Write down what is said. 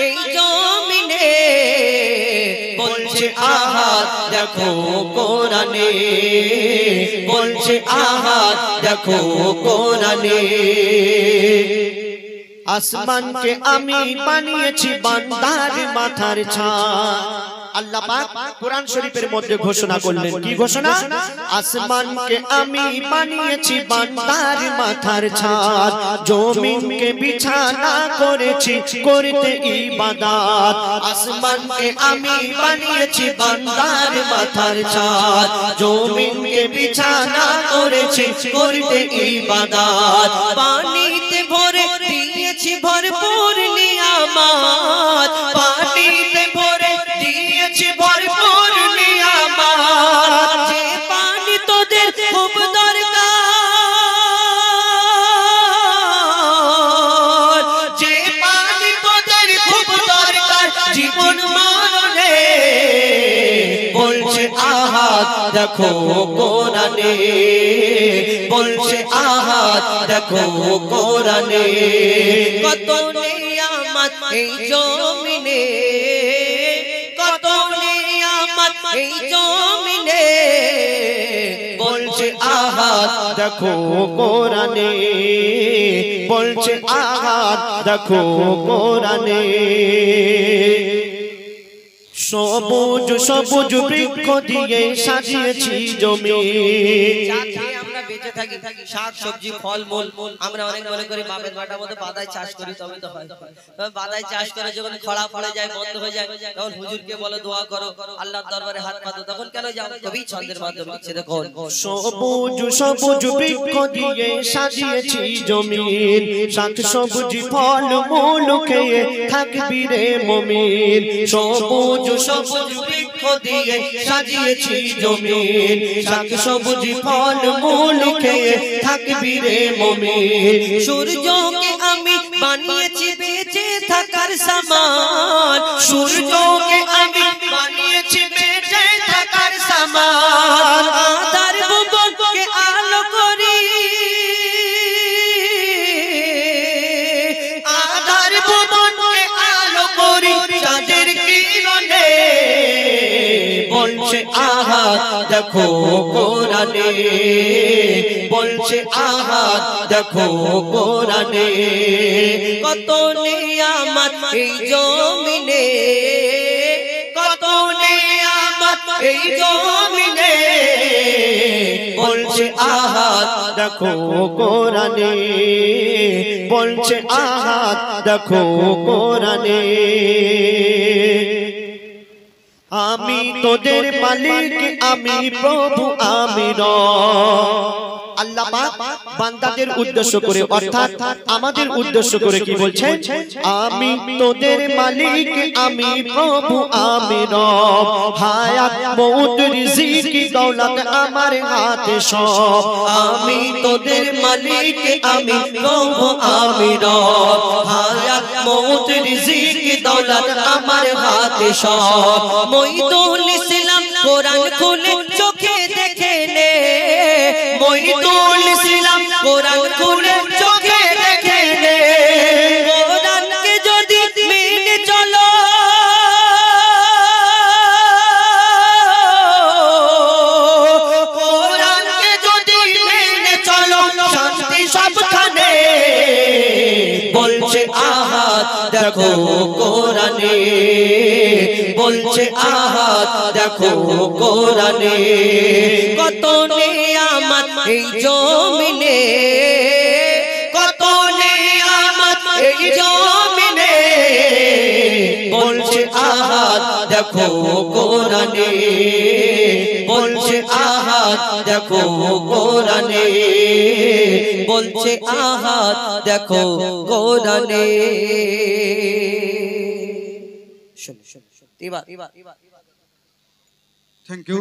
এই জমিনে বলছে আহাদ দেখো কোরআনে বলছে আহাদ দেখো কোরআনে আসমানকে আমি বানিয়েছি বান্দার মাথার ছাদ আল্লাহ পাক কোরআন শরীফের মধ্যে ঘোষণা করলেন কি ঘোষণা আসমানকে আমি বানিয়েছি বান্দার মাথার ছাদ জমিনকে বিছানা করেছি করতে ইবাদত আসমানকে আমি বানিয়েছি বান্দার মাথার ছাদ জমিনকে বিছানা করেছি করতে ইবাদত পানিতে ভরে দিয়েছি ভরপুর নিয়ামত পানিতে ভরে দিয়েছি ভরপুর নিয়ামত যে পানি তোদের খুব দরকার যে পানি তোদের খুব দরকার জীবন মরণে বলছে আহাদ দেখো কোরআনে বলছে আহাদ দেখো কোরআনে কত নিয়ামত এই জমিনে কত নিয়ামত এই জমিনে বলছে আহাদ দেখো কোরআনে বলছে আহাদ দেখো কোরআনে সবুজ সবুজ বৃক্ষ দিয়ে সাজিয়েছি জমিন যাতে আমরা বেঁচে থাকি শাক সবজি ফল মূল আমরা অনেক মনে করি বাপের মাটার মধ্যে বাদাই চাষ করি তবে তো হয় তবে বাদাই চাষ করে যখন খরা পড়ে যায় বন্ধ হয়ে যায় তখন হুজুরকে বলে দোয়া করো আল্লাহর দরবারে হাত পাতো তখন কেন যাও কবি ছন্দের মাধ্যমে লিখছে দেখুন সবুজ সবুজ বৃক্ষ দিয়ে সাজিয়েছি জমিন শাক সবজি ফল মূল খেয়ে থাকবি রে মুমিন সবুজ সবুজ বৃক্ষ দিয়ে সাজিয়েছি জমিন শাক সবজি ফল মূল খেয়ে থাকবি রে মুমিন সূর্যকে আমি বানিয়েছি বেঁচে থাকার সামান সূর্যকে আমি বানিয়েছি বেঁচে থাকার সামান আধার ভুবনকে আলো করি আধার ভুবনকে আলো করি চাঁদের কিরণে বলছে আহাদ দেখো কোরআনে বলছে আহাদ দেখো কোরআনে কত নিয়ামত এই জমিনে কত নিয়ামত এই জমিনে বলছে আহাদ দেখো কোরআনে বলছে আহাদ দেখো কোরআনে আমি তোদের মালিক আমি প্রভু আমি আল্লাহ পাক বান্দাদের উদ্দেশ্য করে অর্থাৎ আমাদের উদ্দেশ্য করে কি বলছেন আমি তোদের মালিক আমি প্রভু আমি রব হায়াত মউত রিজিক দৌলত আমার হাতে সব আমি তোদের মালিক আমি প্রভু আমি রব হায়াত মউত রিজিক দৌলত আমার হাতে সব মঈদুল ইসলাম কোরআন খুলে চোখে দেখে নে মঈদুল ইসলাম কোরআন খুলে চোখে দেখে নে কোরআনকে যদি মেনে চলো কোরআনকে যদি মেনে চলো শান্তি সবখানে বলছে আহাদ দেখো কোরআনে বলছে আহাদ দেখো কোরআনে কত নিয়ামত এই জমিনে কত নিয়ামত এই জমিনে বলছে আহাদ দেখো কোরআনে বলছে আহাদ দেখো কোরআনে বলছে আহাদ দেখো কোরআনে Thank you.